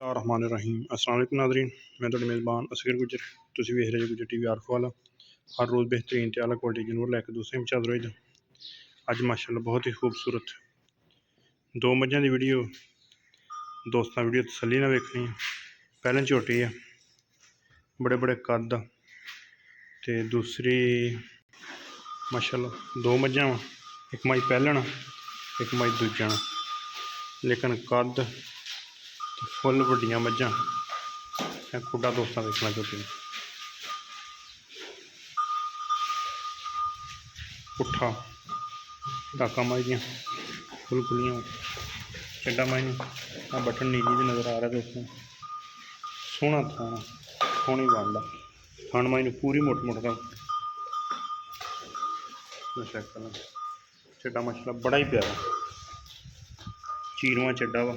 रहमान रहीम अस्सलाम वालेकुम नाज़रीन, मैं तो मेज़बान असगर गुजर तुसी वेख रहे गुजर टीवी आर वाला। हर रोज़ बेहतरीन ते आला क्वालिटी जानवर लैके दोस्तों में हाज़र होए। अज माशाअल्लाह बहुत ही खूबसूरत दो मझां की वीडियो दोस्तों वीडियो तसल्ली ना वेखनी। पहले झोटी है बड़े बड़े कद ते दूसरी माशाअल्लाह दो मझां वा, एक माई पहलन एक माई दूजन, लेकिन कद फुल वड्डियां मझां खुडा दोस्तों देखना झोटी पुट्ठा टाका माई दियां फुल खुलियां चड्डा माई आ बटन नीली भी नज़र आ रहा है दोस्तों। सोहना थाना सोहनी बांडा थान माई पूरी मोट मोट का चेक करना। चड्डा माशाल्लाह बड़ा ही प्यारा चीरवा चड्डा वा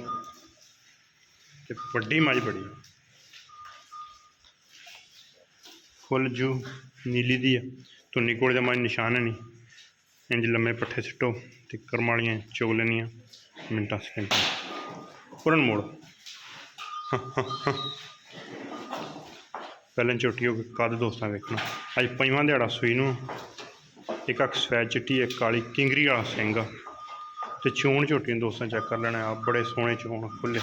ते बड़ी मझ बड़ी फुल जू नीली दी है धुन्नी कोल जमा निशान है नहीं इंज लम्मे पट्ठे सिट्टो तो करमालियां चुग लैनियां मिनटा सकेंड पूरन मोड़ पहले झोटी हो कद दोस्तों वेखना। अज पंजवां दिहाड़ा सूई नूं एक अख सफैद चिट्टी एक काली किंगरी वाला सिंग तो चोण झोटी दोस्तों चेक कर लेना। आप बड़े सोहने चोण खुले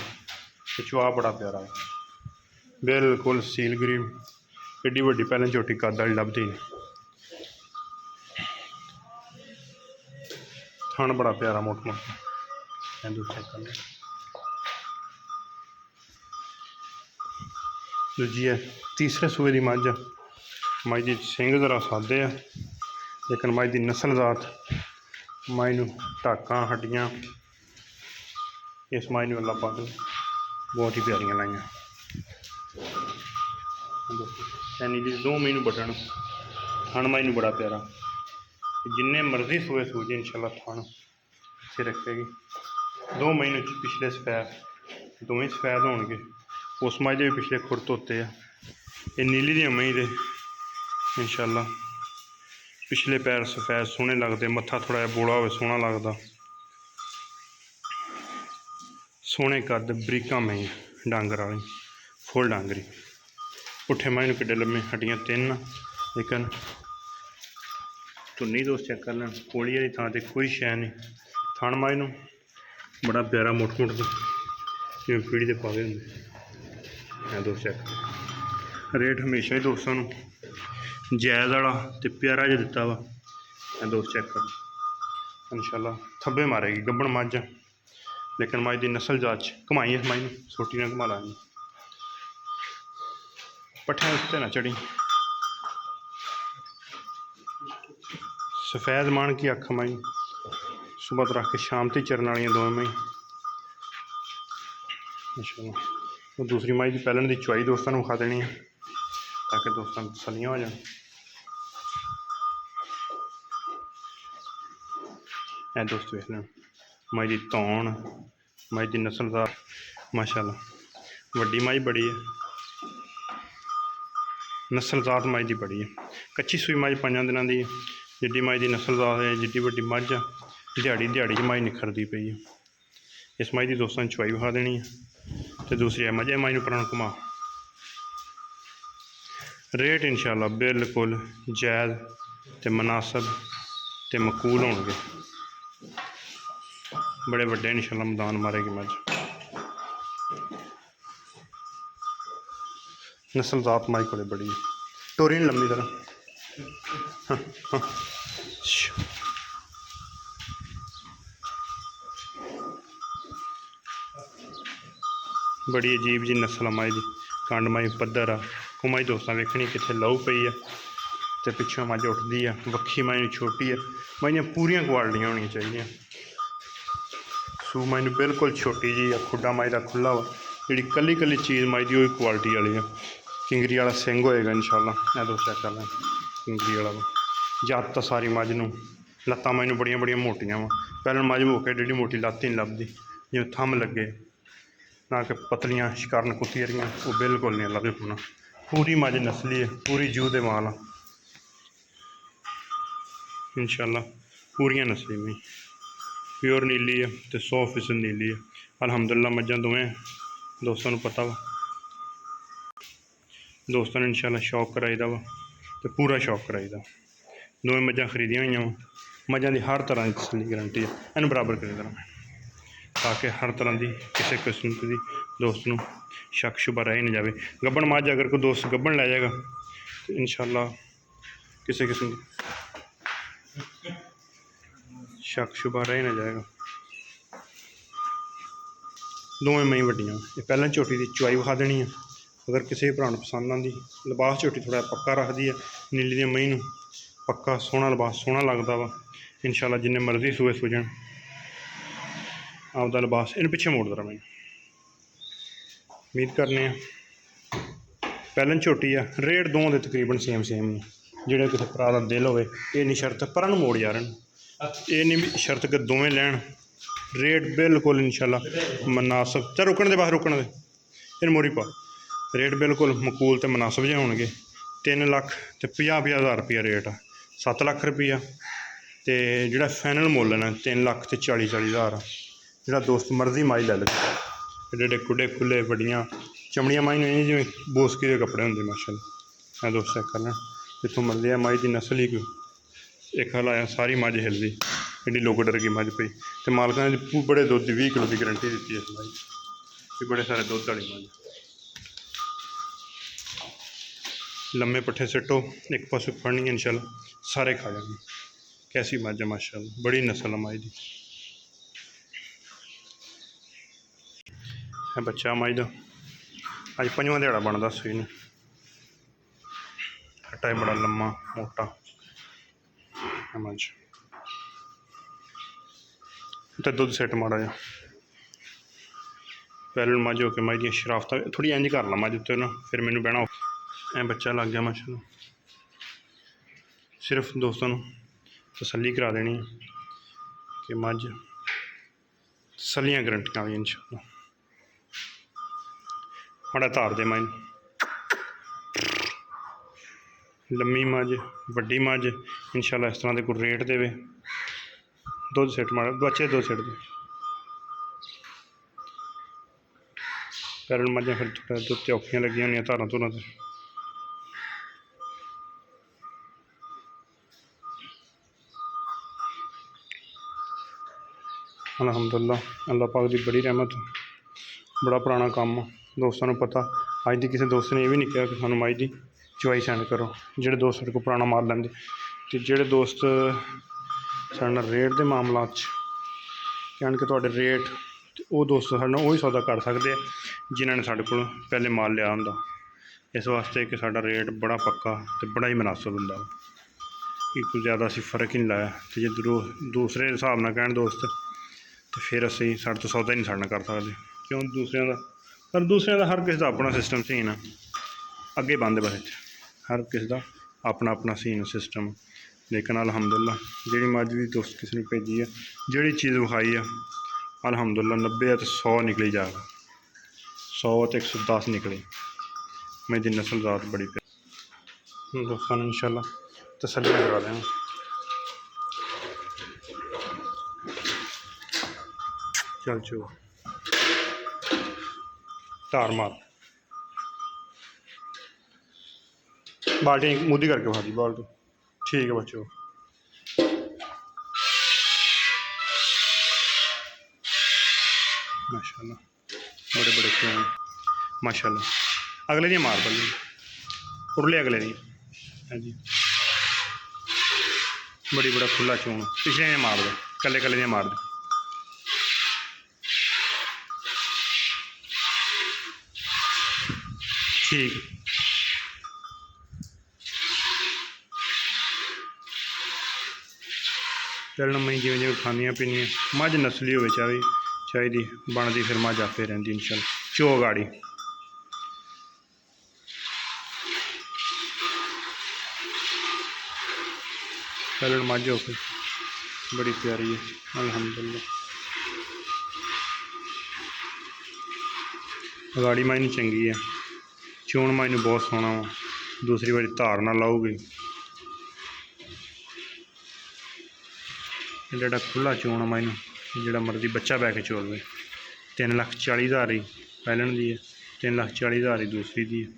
तो चुआ बड़ा प्यारा बिल्कुल सील गरीब एड्डी वड्डी पहले झोटी कद वाली लभदी नहीं। थान बड़ा प्यारा मोट मोटा दूजी है तीसरे सूए की मझ मझ की सिंग जरा सादे है लेकिन मझ की नस्लजात मझ नूं टाकां हड्डियां इस मझ नूं अल्लाह पाक बहुत ही प्यारियां लाइया। नीली दो महीनू बटन थान मझ नूं बड़ा प्यारा जिन्ने मर्जी सूए सूजे इंशाल्लाह थान से रखेगी। दो महीनों पिछले सफैद दोवें सफैद होणगे उस मझ के भी पिछले खुर धोते हैं। ये नीली दी मई दे इंशाल्लाह पिछले पैर सफैद सोहने लगते मत्था थोड़ा जिहा बोला हो सोहना लगता सोहने कद बरीकां मई डांगर वाली फुल डांगरी पुट्ठे मई किड्डे लम्मे हड्डियां तीन लेकिन धुन्नी दोस्त चेक कर लैन कोली वाली थां ते कोई शै नहीं। थान मई नूं बड़ा प्यारा मुठ मुठ जिवें पीढ़ी के पावे होंगे दोस्त चेक। रेट हमेशा ही दोस्तों जायज़ वाला तो प्यारा जो दिता वा दोस्त चेक कर इंशाल्लाह थब्बे मारेगी गब्बन मझ लेकिन मझ की नस्ल जात घुमाई इस मझ सोटी ने घुमा लानी पट्ठे उत्ते ना चढ़ी सफैद मान की अख मई सुबह तो रख के शाम तक चरन वाली दो मई इंशाल्लाह। दूसरी मई की पहलन की चुआई दोस्तों विखा देनी है ताकि दोस्तों तसलियां हो जाए। दोस्त वेख लें मई की धौन मई की नस्लदार माशाल्लाह वड्डी मई बड़ी है नस्लजात मई की बड़ी है। कच्ची सूई मई 5 दिनों की जिड्डी मई की नस्लजात है जिड्डी वड्डी मझ दिहाड़ी दिहाड़ी च मई निखरती पई है। इस मई की दोस्तों चुआई विखा देनी है तो दूसरी है मझे मई पुराना घुमा। रेट इंशाल्लाह बिल्कुल जायज़ तो मुनासब तो मकूल होंगे बड़े वड्डे इंशाल्लाह मैदान मारेगी मझ नस्लजात माई को बड़ी टोरी नहीं लंबी तरह बड़ी अजीब जी नस्ल माई की कंड माई पद्धर आ कुमाई दोस्तों वेखनी कितने लहू पई है तो पिछों मझ उठती है वक्खी माई छोटी है माइयां पूरियां क्वालिटियां होनी चाहिए। सू माई बिल्कुल छोटी जी है खुडा माई का खुला वा जी कली कली चीज़ माई की वही क्वालिटी वाली है। किंगरी वाला सिंग होएगा इंशाल्लाह दोस्त चेक कर लें किंगरी वाला वा जात तो सारी मझ नूं लत्तां मझ नूं बड़ियां बड़ियां मोटियां वा पहले मझ होके एड्डी मोटी लत्त ही नहीं लभदी जिवें थंम लगे ना कि पतलियां शिकारन कुत्ती रही वो बिल्कुल नहीं लभदी पाना पूरी मझ नस्ली है पूरी जू दे माल इंशाल्लाह पूरियां नस्ली में प्योर नीली है तो 100% नीली है अल्हम्दुलिल्लाह मझां दोवें दोस्तों नूं पता वा दोस्तों ने इंशाल्लाह शौक कराईदा वा तो पूरा शौक कराईदा। दोवें मझां खरीदियां हुई वा, मझां की हर तरह की तसल्ली गारंटी है। इन्हूं बराबर करी देना मैं ताकि हर तरह की किसी किस्म की दोस्त नूं शक शुबा रह ही नहीं जाए। गब्बन मझ अगर कोई दोस्त गब्बन लै जाएगा तो इंशाल्लाह किसी किस्म शक शुबा रह ही ना जाएगा। दोवें मई वड्डियां ये पहलें झोटी की चुआई विखा देनी है। अगर किसी भरा नूं पसंद आती लिबास झोटी थोड़ा पक्का रखती है, नीली दी मई नूं पक्का सोहना लिबास सोहना लगता वा। इंशाल्लाह जिन्ने मर्जी सूए सूजन आपका लिबास इन पिछे मोड़ता रहा। मैं उम्मीद करने पहलन झोटी आ रेट दोवां दे तकरीबन सेम सेम ही। जेह्ड़े किसी भरा दा दिल होवे ये नहीं शर्त पर मोड़ यार ये नहीं शर्त कि दोवें लैन रेट बिल्कुल इंशाल्लाह मुनासिब चल रुकण दे बाहर रुकण दे इन मोरी पा रेट बिल्कुल मकूल तो मुनासिब जे होणगे। 3 लाख तो 50-50 हज़ार रुपया रेट आ 7 लाख रुपया तो जोड़ा फाइनल मुल है 3 लाख तो 40-40 हज़ार आ। जोड़ा दोस्त मर्जी माई लै लो एडे एडे खुडे खुले बड़ियाँ चमड़ियां माई नहीं जिवें बोसकी के कपड़े होंगे माशाल्लाह। मैं दोस्त चेक कर लें जितों मर्जी माई की नस्ल ही एक हलाया सारी मझ हिलदी एडी लोकड़र की मझ पई तो मालकां ने बड़े दुध की 20 किलो की गारंटी दी है इस माई की बड़े सारे दुध वाली मझ। लम्मे पट्ठे सिटो एक पासों फड़नी इंशाल्लाह सारे खा जाएंगे। कैसी मझ है माशाल्लाह बड़ी नस्ल है मझ की। बच्चा मझ का अज 5वां दिहाड़ा बनता सूई नूं। हट्टा बड़ा लम्मा मोटा मझ तो दुध सिट माड़ा जा पहले मझ हो के मझ दी शराफत थोड़ी इंज कर ला मझ उत्ते ना फिर मैनू बहना ऐ बच्चा लग गया माशाल्लाह। सिर्फ दोस्तों तसल्ली करा देनी है कि मझ तसल्लियां गारंटियां भी इंशाल्लाह। बड़ा धार दे मझ लम्मी मझ वड्डी मझ इंशाल्लाह इस तरह के कोई रेट देवे दुध सिट माड़ा बच्चे दुध सिट दे पैरन मझां फिर थोड़ा दुध ते औखियां लगियां होंदियां धारां धूरां ते अल्हम्दुलिल्लाह अल्लाह पाक की बड़ी रहमत बड़ा पुराना काम दोस्तों पता अज की किसी दोस्त ने यह भी नहीं कहा कि सानू मझ की चुआई सेंड करो। जोड़े दोस्त साढ़े को पुराना माल लेंदे तो जोड़े दोस्त साढ़े रेट के मामलों कहन के तुहाडे रेट तो वो दोस्त साढ़े नाल उही सौदा कर सकते हैं जिन्होंने साढ़े को पहले माल लिया होंदा। इस वास्ते कि साढ़ा रेट बड़ा पक्का तो बड़ा ही मुनासिब होंदा कि कोई ज़्यादा असीं फर्क ही नहीं लाया। तो जो दूसरे हिसाब नाल कहण दोस्त तो फिर असीं साढ़े तो सौदा ही नहीं साढ़े नाल कर सकते क्यों दूसरों का हर किसी का अपना सिस्टम सीन है। अगे बंद बस हर किसी का अपना अपना सीन सिस्टम। लेकिन अल्हम्दुलिल्लाह जी मझ भी दोस्त किसी ने भेजी है जी चीज़ विखाई है अल्हम्दुलिल्लाह 90 तो 100 निकली जाएगा 100 तो 110 निकली। मेरी नस्ल ज़ात बड़ी प्यारी दोस्तों ने इंशाल्लाह तसल्ली करा दें। चल चो तार मार बाल्टी मुद्दी करके खा दी बाल्टी ठीक है बच्चों। माशाल्लाह बड़े बड़े क्यों माशाल्लाह अगले दी मार बल्ले उरले अगले दी हाँ जी बड़ी बड़ा खुला चून पिछले ने मार दे कले कले मार दे ठीक चलना मई जिमें जिमें खानिया पीनिया मझ नस्ली हो चाहिए बनती फिर मझ आपे रही इंशाल्लाह चो गाड़ी। पहले मझ हो के बड़ी प्यारी है अल्हम्दुलिल्लाह। गाड़ी माई नहीं चंगी है चोन माई ने बहुत सोहना वा दूसरी बारी धार ना लाऊगी एडा खुला चोन माई जो मर्जी बच्चा बह के चोल 3 लाख 40 हज़ार ही ਪਹਿਲਣ ਦੀ है 3,40,000 की दूसरी दी है।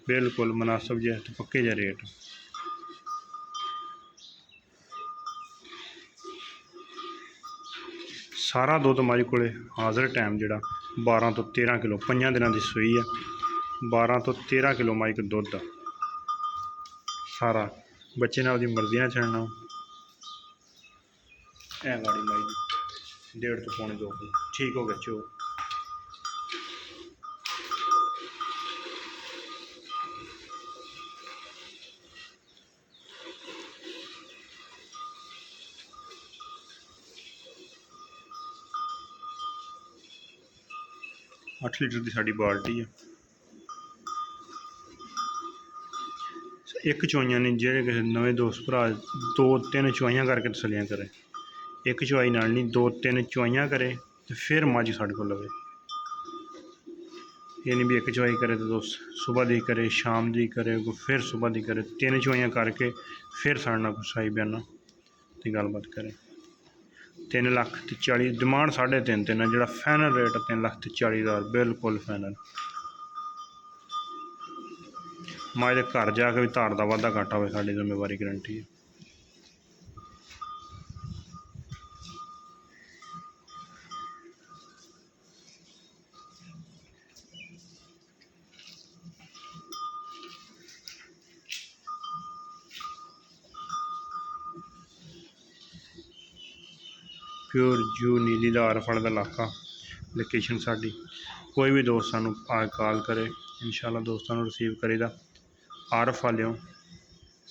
बिल्कुल मुनासिब जिहा ते पक्के जिहा रेट। सारा दुध मझ को हाज़र टाइम जोड़ा 12 तो 13 किलो 5 दिनों की सूई है। 12 तो 13 किलो मझ दुध सारा बच्चे ने अपनी मर्जी ना छड़ना। ऐ गाड़ी मई 1.5 तो पौने 2 ठीक हो गया चो। अठ लीटर की साड़ी बाल्टी है। एक चुवाइयां नहीं जे किसी नवे दोस्त भरा 2-3 चुवाइयां करके तसलियां करे। एक चुवाई नाल नहीं 2-3 चुवाइयां करे तो फिर मझ साढ़े को लवे। ये नहीं भी एक चुवाई करे तो दोस्त सुबह दी करे शाम दी करे फिर सुबह दी करे 3 चुवाइयां करके फिर साढ़े नाल साई बयाना तो गलबात करे। 3,40,000 डिमांड 3.5 है जो फाइनल रेट 3,40,000 बिल्कुल फाइनल। माए दे घर जाके भी धार का वाधा घाटा हो साड़ी जिम्मेवारी गारंटी है। प्योर जू नीली धार फड़ का इलाका लोकेशन साड़ी। कोई भी दोस्त सानू कॉल करे इंशाल्लाह दोस्तों रिसीव करीदा। आरफ वालों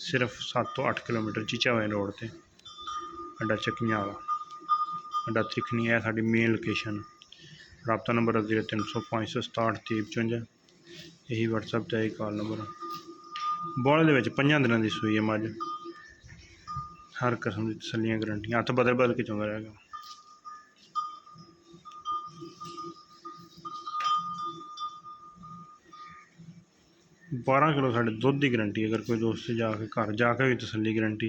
सिर्फ 7 तो 8 किलोमीटर चीचावाई रोड से अड्डा चक्कियां वाला अड्डा त्रिखनी है साड़ी मेन लोकेशन। रबता नंबर 0305 यही व्हाट्सएप पर यही कॉल नंबर। बौले के 5 दिनों की सूई है मझ। हर किस्म की तसलियां गारंटियां हथ बदल बदल के चुंगा रहेगा। बारह किलो साढ़े दुध की गारंटी। अगर कोई दोस्त जाके घर जाके भी तसली गारंटी।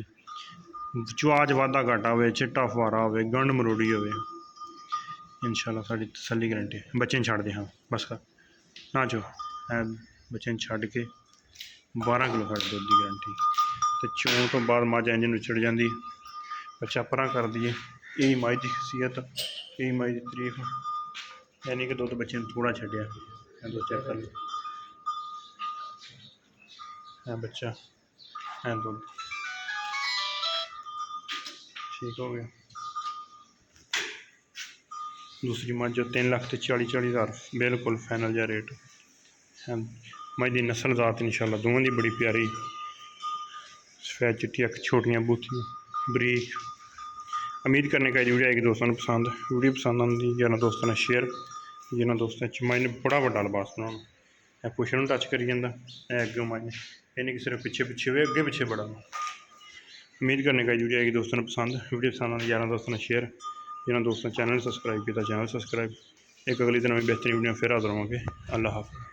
चुआच वाधा घाटा हो चिट्टा फुआरा हो गंढ मरोड़ी हो इंशाल्लाह साड़ी तसली गारंटी। बच्चे छड़ दे हाँ बस कर ना चो बच्चे छड़ के 12 किलो साढ़े दुध की गारंटी। तो चों तो बाद मझ इंज नुचड़ जाती बच्चा परा कर दिए। यही मझ की खसीयत यही मझ की तारीफ। यानी कि दुध बच्चे थोड़ा छड्या दो चेक कर लो है बच्चा है दुध ठीक हो गया। दूसरी मझ 3,40,000 बिल्कुल फाइनल जहा रेट है। मझ की नस्ल जात इंशाल्लाह दोवों की बड़ी प्यारी सफेद चिट्टी अख छोटियां बूथियां बरीक। उम्मीद करने का वीडियो आएगी दोस्तों ने पसंद। वीडियो पसंद आती जिन्होंने दोस्तों ने शेयर जिन्होंने दोस्तों मझ ने बड़ा वड्डा लिबास बनाना है पुछ नूं टच करी जाता है अगे मझ ये नहीं कि सिर्फ पिछे पिछे हुए अगे पिछे बड़ा। उम्मीद करने का वीडियो आएगी दोस्तों ने पसंद। वीडियो पसंद आने यार दोस्तों ने शेयर जिन्होंने दोस्तों ने चैनल सब्सक्राइब किया चैनल सब्सक्राइब। एक अगली दिन में बेहतरीन वीडियो फिर हाजिर होंगे। अल्लाह हाफ़िज़।